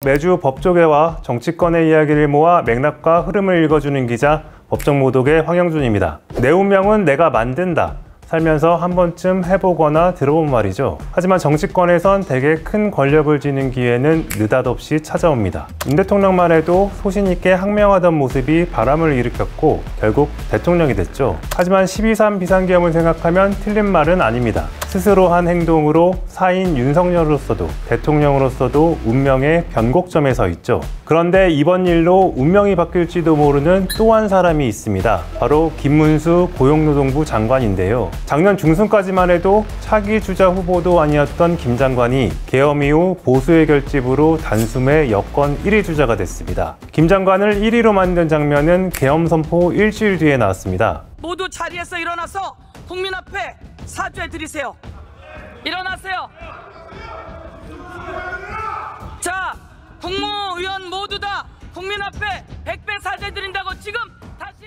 매주 법조계와 정치권의 이야기를 모아 맥락과 흐름을 읽어주는 기자 법정모독의 황영준입니다. 내 운명은 내가 만든다. 살면서 한 번쯤 해보거나 들어본 말이죠. 하지만 정치권에선 대개 큰 권력을 쥐는 기회는 느닷없이 찾아옵니다. 윤 대통령만 해도 소신 있게 항명하던 모습이 바람을 일으켰고 결국 대통령이 됐죠. 하지만 12.3 비상계엄을 생각하면 틀린 말은 아닙니다. 스스로 한 행동으로 사인 윤석열로서도 대통령으로서도 운명의 변곡점에 서 있죠. 그런데 이번 일로 운명이 바뀔지도 모르는 또 한 사람이 있습니다. 바로 김문수 고용노동부 장관인데요. 작년 중순까지만 해도 차기 주자 후보도 아니었던 김 장관이 계엄 이후 보수의 결집으로 단숨에 여권 1위 주자가 됐습니다. 김 장관을 1위로 만든 장면은 계엄 선포 일주일 뒤에 나왔습니다. 모두 자리에서 일어나서 국민 앞에 사죄 드리세요. 일어나세요. 자, 국무위원 모두 다 국민 앞에 100배 사죄 드린다고 지금 다시.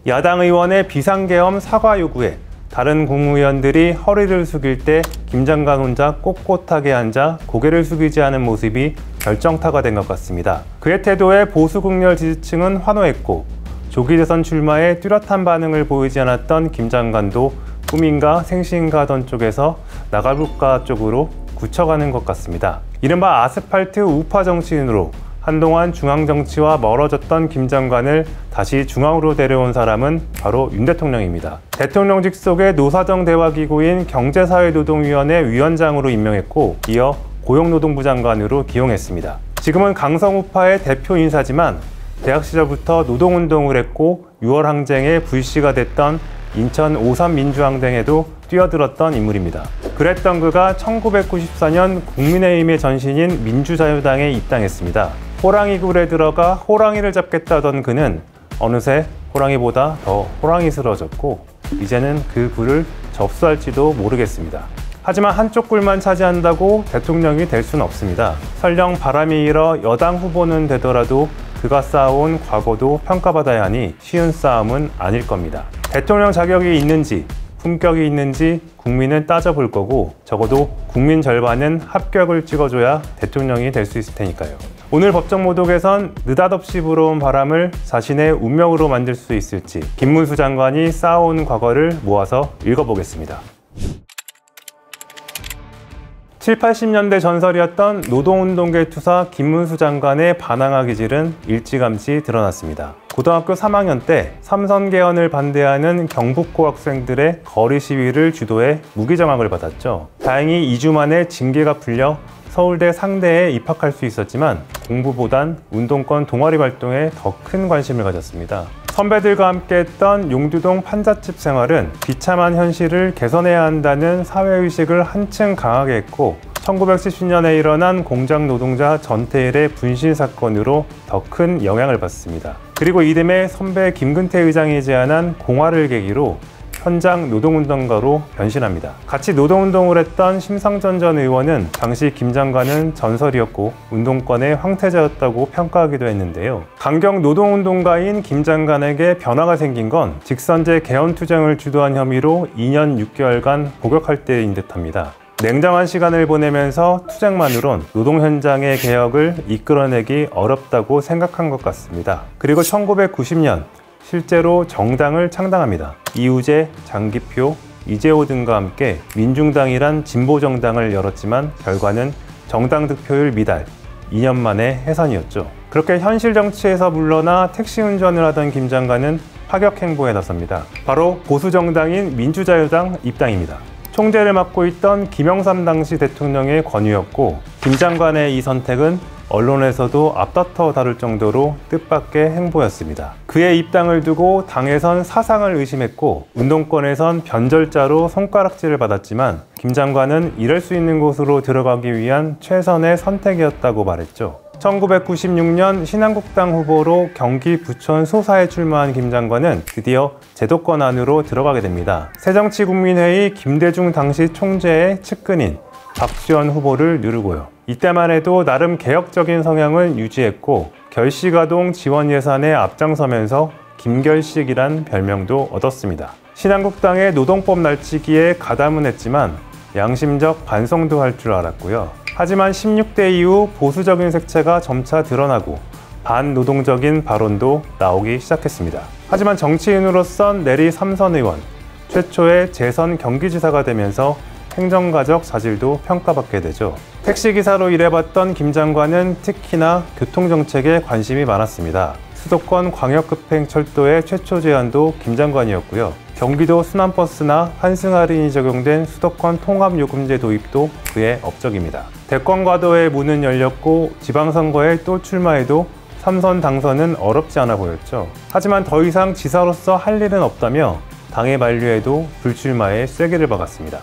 야당 의원의 비상계엄 사과 요구에 다른 국무위원들이 허리를 숙일 때 김 장관 혼자 꼿꼿하게 앉아 고개를 숙이지 않은 모습이 결정타가 된 것 같습니다. 그의 태도에 보수 국렬 지지층은 환호했고 조기 대선 출마에 뚜렷한 반응을 보이지 않았던 김 장관도 꿈인가 생시인가 하던 쪽에서 나가볼까 쪽으로 굳혀가는 것 같습니다. 이른바 아스팔트 우파 정치인으로 한동안 중앙 정치와 멀어졌던 김 장관을 다시 중앙으로 데려온 사람은 바로 윤 대통령입니다. 대통령직 속의 노사정 대화기구인 경제사회노동위원회 위원장으로 임명했고 이어 고용노동부 장관으로 기용했습니다. 지금은 강성우파의 대표 인사지만 대학 시절부터 노동운동을 했고 6월 항쟁의 불씨가 됐던 인천 5.3 민주항쟁에도 뛰어들었던 인물입니다. 그랬던 그가 1994년 국민의힘의 전신인 민주자유당에 입당했습니다. 호랑이 굴에 들어가 호랑이를 잡겠다던 그는 어느새 호랑이보다 더 호랑이스러워졌고 이제는 그 굴을 접수할지도 모르겠습니다. 하지만 한쪽 굴만 차지한다고 대통령이 될 수는 없습니다. 설령 바람이 일어 여당 후보는 되더라도 그가 쌓아온 과거도 평가받아야 하니 쉬운 싸움은 아닐 겁니다. 대통령 자격이 있는지 품격이 있는지 국민은 따져볼 거고 적어도 국민 절반은 합격을 찍어줘야 대통령이 될 수 있을 테니까요. 오늘 법정모독에선 느닷없이 불어온 바람을 자신의 운명으로 만들 수 있을지 김문수 장관이 쌓아온 과거를 모아서 읽어보겠습니다. 7, 80년대 전설이었던 노동운동계 투사 김문수 장관의 반항화 기질은 일찌감치 드러났습니다. 고등학교 3학년 때 삼선 개헌을 반대하는 경북고 학생들의 거리 시위를 주도해 무기정학을 받았죠. 다행히 2주 만에 징계가 풀려 서울대 상대에 입학할 수 있었지만 공부보단 운동권 동아리 활동에 더 큰 관심을 가졌습니다. 선배들과 함께 했던 용두동 판잣집 생활은 비참한 현실을 개선해야 한다는 사회의식을 한층 강하게 했고 1970년에 일어난 공장 노동자 전태일의 분신 사건으로 더 큰 영향을 받습니다. 그리고 이듬해 선배 김근태 의장이 제안한 공화를 계기로 현장 노동운동가로 변신합니다. 같이 노동운동을 했던 심상정 전 의원은 당시 김 장관은 전설이었고 운동권의 황태자였다고 평가하기도 했는데요. 강경 노동운동가인 김 장관에게 변화가 생긴 건 직선제 개헌투쟁을 주도한 혐의로 2년 6개월간 복역할 때인 듯합니다. 냉정한 시간을 보내면서 투쟁만으론 노동 현장의 개혁을 이끌어내기 어렵다고 생각한 것 같습니다. 그리고 1990년 실제로 정당을 창당합니다. 이우재, 장기표, 이재호 등과 함께 민중당이란 진보정당을 열었지만 결과는 정당 득표율 미달, 2년 만에 해산이었죠. 그렇게 현실 정치에서 물러나 택시 운전을 하던 김 장관은 파격 행보에 나섭니다. 바로 보수정당인 민주자유당 입당입니다. 총재를 맡고 있던 김영삼 당시 대통령의 권유였고 김 장관의 이 선택은 언론에서도 앞다퉈 다룰 정도로 뜻밖의 행보였습니다. 그의 입당을 두고 당에선 사상을 의심했고 운동권에선 변절자로 손가락질을 받았지만 김 장관은 이럴 수 있는 곳으로 들어가기 위한 최선의 선택이었다고 말했죠. 1996년 신한국당 후보로 경기 부천 소사에 출마한 김 장관은 드디어 제도권 안으로 들어가게 됩니다. 새정치국민회의 김대중 당시 총재의 측근인 박지원 후보를 누르고요. 이때만 해도 나름 개혁적인 성향을 유지했고 결시가동 지원 예산에 앞장서면서 김결식이란 별명도 얻었습니다. 신한국당의 노동법 날치기에 가담은 했지만 양심적 반성도 할 줄 알았고요. 하지만 16대 이후 보수적인 색채가 점차 드러나고 반노동적인 발언도 나오기 시작했습니다. 하지만 정치인으로선 내리 3선 의원, 최초의 재선 경기지사가 되면서 행정가적 자질도 평가받게 되죠. 택시기사로 일해봤던 김 장관은 특히나 교통정책에 관심이 많았습니다. 수도권 광역급행철도의 최초 제안도 김 장관이었고요. 경기도 순환버스나 환승 할인이 적용된 수도권 통합요금제 도입도 그의 업적입니다. 대권과도의 문은 열렸고 지방선거에 또 출마해도 3선 당선은 어렵지 않아 보였죠. 하지만 더 이상 지사로서 할 일은 없다며 당의 만류에도 불출마에 쐐기를 박았습니다.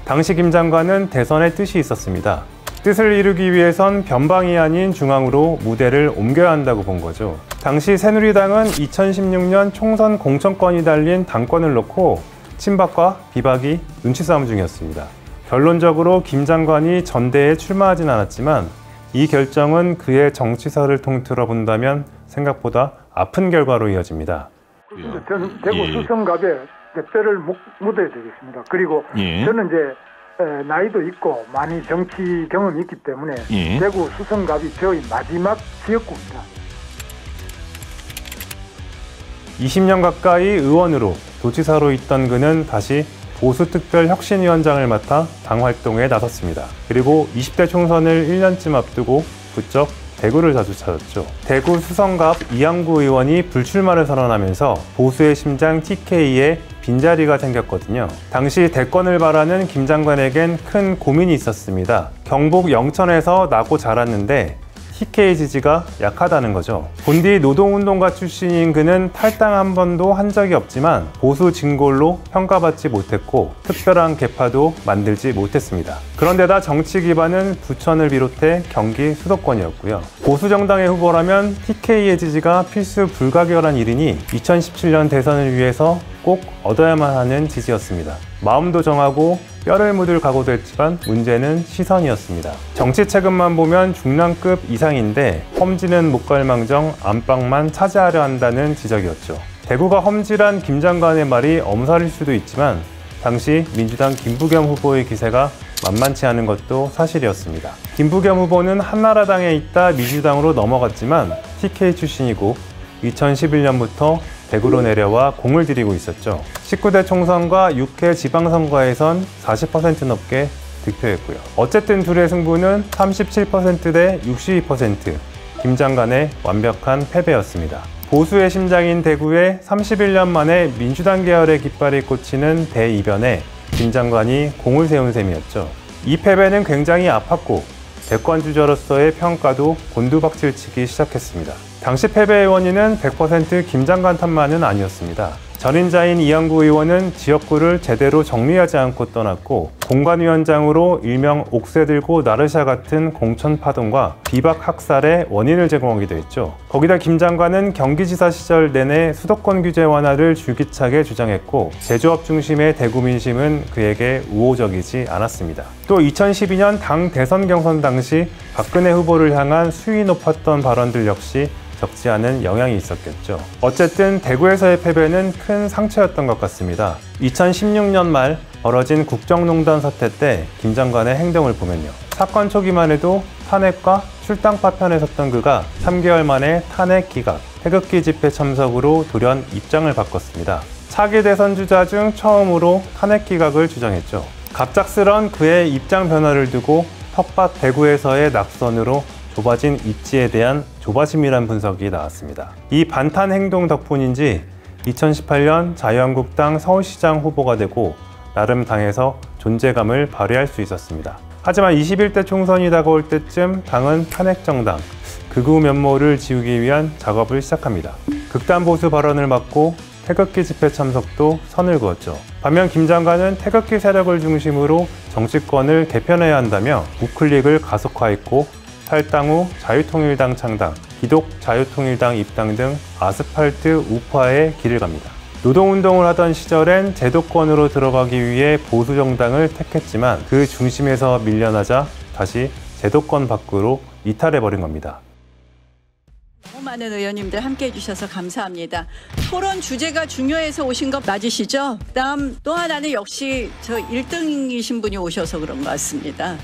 당시 김 장관은 대선의 뜻이 있었습니다. 뜻을 이루기 위해선 변방이 아닌 중앙으로 무대를 옮겨야 한다고 본 거죠. 당시 새누리당은 2016년 총선 공천권이 달린 당권을 놓고 친박과 비박이 눈치 싸움 중이었습니다. 결론적으로 김 장관이 전대에 출마하진 않았지만 이 결정은 그의 정치사를 통틀어 본다면 생각보다 아픈 결과로 이어집니다. 저는 대구 수성갑에 뼈를 묻어야 되겠습니다. 그리고 저는 이제 나이도 있고 많이 정치 경험이 있기 때문에 대구 수성갑이 저의 마지막 지역구입니다. 20년 가까이 의원으로 도지사로 있던 그는 다시 보수특별혁신위원장을 맡아 당 활동에 나섰습니다. 그리고 20대 총선을 1년쯤 앞두고 부쩍 대구를 자주 찾았죠. 대구 수성갑 이양구 의원이 불출마를 선언하면서 보수의 심장 TK에 빈자리가 생겼거든요. 당시 대권을 바라는 김 장관에겐 큰 고민이 있었습니다. 경북 영천에서 나고 자랐는데 TK 지지가 약하다는 거죠. 본디 노동운동가 출신인 그는 탈당 한 번도 한 적이 없지만 보수 진골로 평가받지 못했고 특별한 계파도 만들지 못했습니다. 그런데다 정치 기반은 부천을 비롯해 경기 수도권이었고요. 보수 정당의 후보라면 TK의 지지가 필수 불가결한 일이니 2017년 대선을 위해서 꼭 얻어야만 하는 지지였습니다. 마음도 정하고 뼈를 묻을 각오도 했지만 문제는 시선이었습니다. 정치 체급만 보면 중량급 이상인데 험지는 못 갈 망정 안방만 차지하려 한다는 지적이었죠. 대구가 험질한 김 장관의 말이 엄살일 수도 있지만 당시 민주당 김부겸 후보의 기세가 만만치 않은 것도 사실이었습니다. 김부겸 후보는 한나라당에 있다 민주당으로 넘어갔지만 TK 출신이고 2011년부터 대구로 내려와 공을 들이고 있었죠. 19대 총선과 6회 지방선거에선 40% 넘게 득표했고요. 어쨌든 둘의 승부는 37% 대 62%, 김 장관의 완벽한 패배였습니다. 보수의 심장인 대구에 31년 만에 민주당 계열의 깃발이 꽂히는 대이변에 김 장관이 공을 세운 셈이었죠. 이 패배는 굉장히 아팠고 대권 주자로서의 평가도 곤두박질치기 시작했습니다. 당시 패배의 원인은 100% 김 장관 탓만은 아니었습니다. 전임자인 이양구 의원은 지역구를 제대로 정리하지 않고 떠났고 공관위원장으로 일명 옥새 들고 나르샤 같은 공천 파동과 비박 학살의 원인을 제공하기도 했죠. 거기다 김 장관은 경기지사 시절 내내 수도권 규제 완화를 줄기차게 주장했고 제조업 중심의 대구 민심은 그에게 우호적이지 않았습니다. 또 2012년 당 대선 경선 당시 박근혜 후보를 향한 수위 높았던 발언들 역시 적지 않은 영향이 있었겠죠. 어쨌든 대구에서의 패배는 큰 상처였던 것 같습니다. 2016년 말 벌어진 국정농단 사태 때 김 장관의 행동을 보면요. 사건 초기만 해도 탄핵과 출당 파편에 섰던 그가 3개월 만에 탄핵 기각, 태극기 집회 참석으로 돌연 입장을 바꿨습니다. 차기 대선 주자 중 처음으로 탄핵 기각을 주장했죠. 갑작스런 그의 입장 변화를 두고 텃밭 대구에서의 낙선으로 좁아진 입지에 대한 조바심이란 분석이 나왔습니다. 이 반탄 행동 덕분인지 2018년 자유한국당 서울시장 후보가 되고 나름 당에서 존재감을 발휘할 수 있었습니다. 하지만 21대 총선이 다가올 때쯤 당은 탄핵정당, 극우 면모를 지우기 위한 작업을 시작합니다. 극단 보수 발언을 막고 태극기 집회 참석도 선을 그었죠. 반면 김 장관은 태극기 세력을 중심으로 정치권을 개편해야 한다며 우클릭을 가속화했고 탈당 후 자유통일당 창당, 기독 자유통일당 입당 등 아스팔트 우파의 길을 갑니다. 노동운동을 하던 시절엔 제도권으로 들어가기 위해 보수정당을 택했지만 그 중심에서 밀려나자 다시 제도권 밖으로 이탈해버린 겁니다. 너무 많은 의원님들 함께해 주셔서 감사합니다. 토론 주제가 중요해서 오신 것 맞으시죠? 그다음 또 하나는 역시 저 1등이신 분이 오셔서 그런 것 같습니다.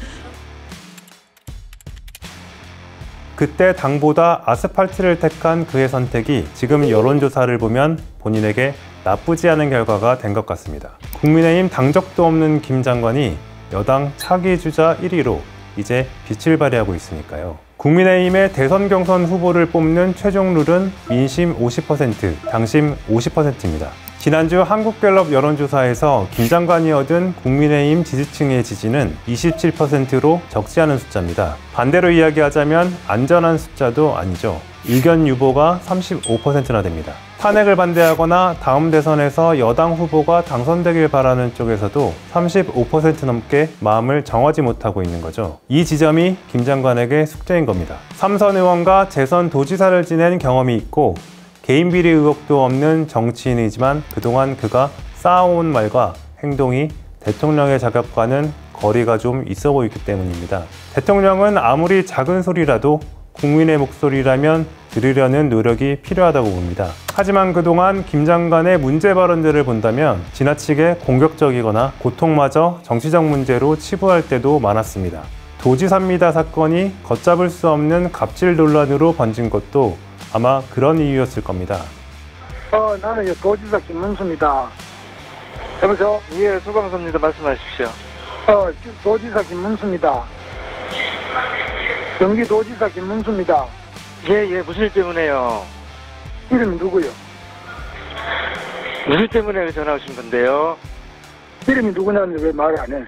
그때 당보다 아스팔트를 택한 그의 선택이 지금 여론조사를 보면 본인에게 나쁘지 않은 결과가 된 것 같습니다. 국민의힘 당적도 없는 김 장관이 여당 차기 주자 1위로 이제 빛을 발휘하고 있으니까요. 국민의힘의 대선 경선 후보를 뽑는 최종 룰은 민심 50%, 당심 50%입니다. 지난주 한국갤럽 여론조사에서 김 장관이 얻은 국민의힘 지지층의 지지는 27%로 적지 않은 숫자입니다. 반대로 이야기하자면 안전한 숫자도 아니죠. 의견 유보가 35%나 됩니다. 탄핵을 반대하거나 다음 대선에서 여당 후보가 당선되길 바라는 쪽에서도 35% 넘게 마음을 정하지 못하고 있는 거죠. 이 지점이 김 장관에게 숙제인 겁니다. 삼선 의원과 재선 도지사를 지낸 경험이 있고 개인 비리 의혹도 없는 정치인이지만 그동안 그가 쌓아온 말과 행동이 대통령의 자격과는 거리가 좀 있어 보이기 때문입니다. 대통령은 아무리 작은 소리라도 국민의 목소리라면 들으려는 노력이 필요하다고 봅니다. 하지만 그동안 김 장관의 문제 발언들을 본다면 지나치게 공격적이거나 고통마저 정치적 문제로 치부할 때도 많았습니다. 도지사입니다 사건이 걷잡을 수 없는 갑질 논란으로 번진 것도 아마 그런 이유였을 겁니다. 나는 도지사 김문수입니다. 여보세요? 예, 소방서입니다. 말씀하십시오. 도지사 김문수입니다. 경기도지사 김문수입니다. 예, 무슨 일 때문에요? 이름이 누구요? 무슨 일 때문에 전화 오신 건데요? 이름이 누구냐는데 왜 말을 안 해?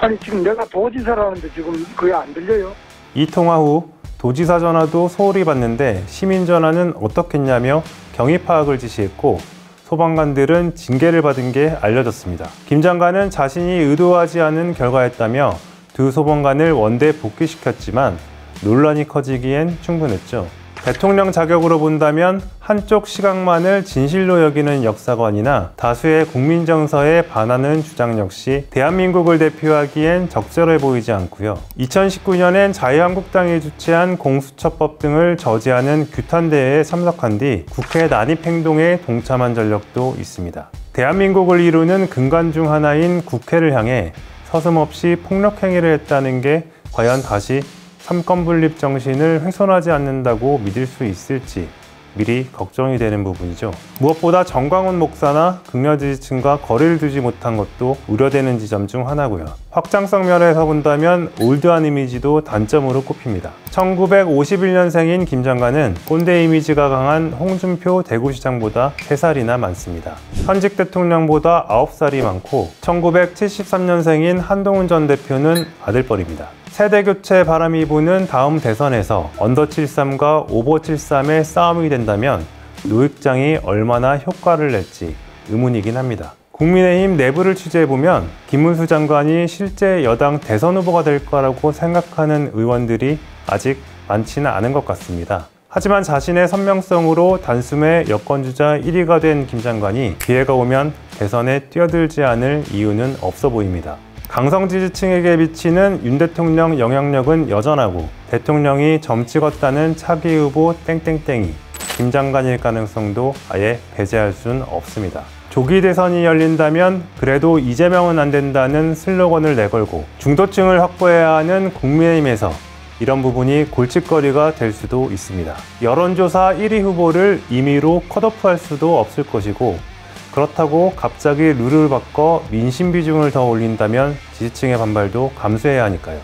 아니 지금 내가 도지사라는데 지금 그게 안 들려요? 이 통화 후 도지사 전화도 소홀히 받는데 시민 전화는 어떻겠냐며 경위 파악을 지시했고 소방관들은 징계를 받은 게 알려졌습니다. 김 장관은 자신이 의도하지 않은 결과였다며 두 소방관을 원대 복귀시켰지만 논란이 커지기엔 충분했죠. 대통령 자격으로 본다면 한쪽 시각만을 진실로 여기는 역사관이나 다수의 국민 정서에 반하는 주장 역시 대한민국을 대표하기엔 적절해 보이지 않고요. 2019년엔 자유한국당이 주최한 공수처법 등을 저지하는 규탄대회에 참석한 뒤 국회 난입행동에 동참한 전력도 있습니다. 대한민국을 이루는 근간 중 하나인 국회를 향해 서슴없이 폭력행위를 했다는 게 과연 다시 삼권분립 정신을 훼손하지 않는다고 믿을 수 있을지 미리 걱정이 되는 부분이죠. 무엇보다 정광훈 목사나 극렬 지지층과 거리를 두지 못한 것도 우려되는 지점 중 하나고요. 확장성 면에서 본다면 올드한 이미지도 단점으로 꼽힙니다. 1951년생인 김 장관은 꼰대 이미지가 강한 홍준표 대구시장보다 3살이나 많습니다. 현직 대통령보다 9살이 많고 1973년생인 한동훈 전 대표는 아들뻘입니다. 세대교체 바람이 부는 다음 대선에서 언더73과 오버73의 싸움이 된다면 노익장이 얼마나 효과를 낼지 의문이긴 합니다. 국민의힘 내부를 취재해보면 김문수 장관이 실제 여당 대선 후보가 될 거라고 생각하는 의원들이 아직 많지는 않은 것 같습니다. 하지만 자신의 선명성으로 단숨에 여권주자 1위가 된 김 장관이 기회가 오면 대선에 뛰어들지 않을 이유는 없어 보입니다. 강성 지지층에게 비치는 윤 대통령 영향력은 여전하고 대통령이 점 찍었다는 차기 후보 땡땡땡이 김 장관일 가능성도 아예 배제할 수는 없습니다. 조기 대선이 열린다면 그래도 이재명은 안 된다는 슬로건을 내걸고 중도층을 확보해야 하는 국민의힘에서 이런 부분이 골칫거리가 될 수도 있습니다. 여론조사 1위 후보를 임의로 컷오프할 수도 없을 것이고 그렇다고 갑자기 룰을 바꿔 민심 비중을 더 올린다면 지지층의 반발도 감수해야 하니까요.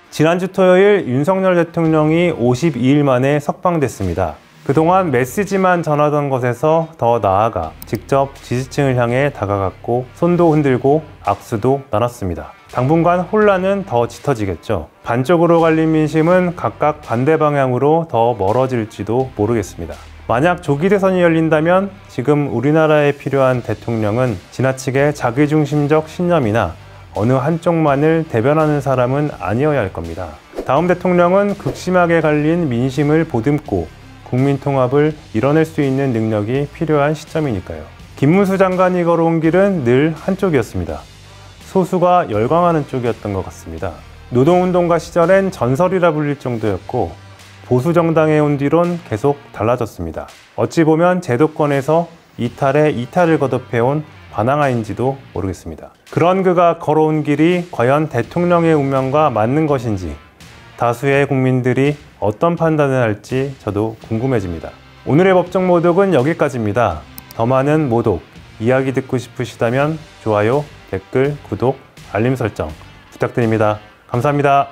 지난주 토요일 윤석열 대통령이 52일 만에 석방됐습니다. 그동안 메시지만 전하던 것에서 더 나아가 직접 지지층을 향해 다가갔고 손도 흔들고 악수도 나눴습니다. 당분간 혼란은 더 짙어지겠죠. 반쪽으로 갈린 민심은 각각 반대 방향으로 더 멀어질지도 모르겠습니다. 만약 조기 대선이 열린다면 지금 우리나라에 필요한 대통령은 지나치게 자기중심적 신념이나 어느 한쪽만을 대변하는 사람은 아니어야 할 겁니다. 다음 대통령은 극심하게 갈린 민심을 보듬고 국민 통합을 이뤄낼 수 있는 능력이 필요한 시점이니까요. 김문수 장관이 걸어온 길은 늘 한쪽이었습니다. 소수가 열광하는 쪽이었던 것 같습니다. 노동운동가 시절엔 전설이라 불릴 정도였고 보수 정당에 온 뒤론 계속 달라졌습니다. 어찌 보면 제도권에서 이탈에 이탈을 거듭해온 반항아인지도 모르겠습니다. 그런 그가 걸어온 길이 과연 대통령의 운명과 맞는 것인지 다수의 국민들이 어떤 판단을 할지 저도 궁금해집니다. 오늘의 법정 모독은 여기까지입니다. 더 많은 모독, 이야기 듣고 싶으시다면 좋아요, 댓글, 구독, 알림 설정 부탁드립니다. 감사합니다.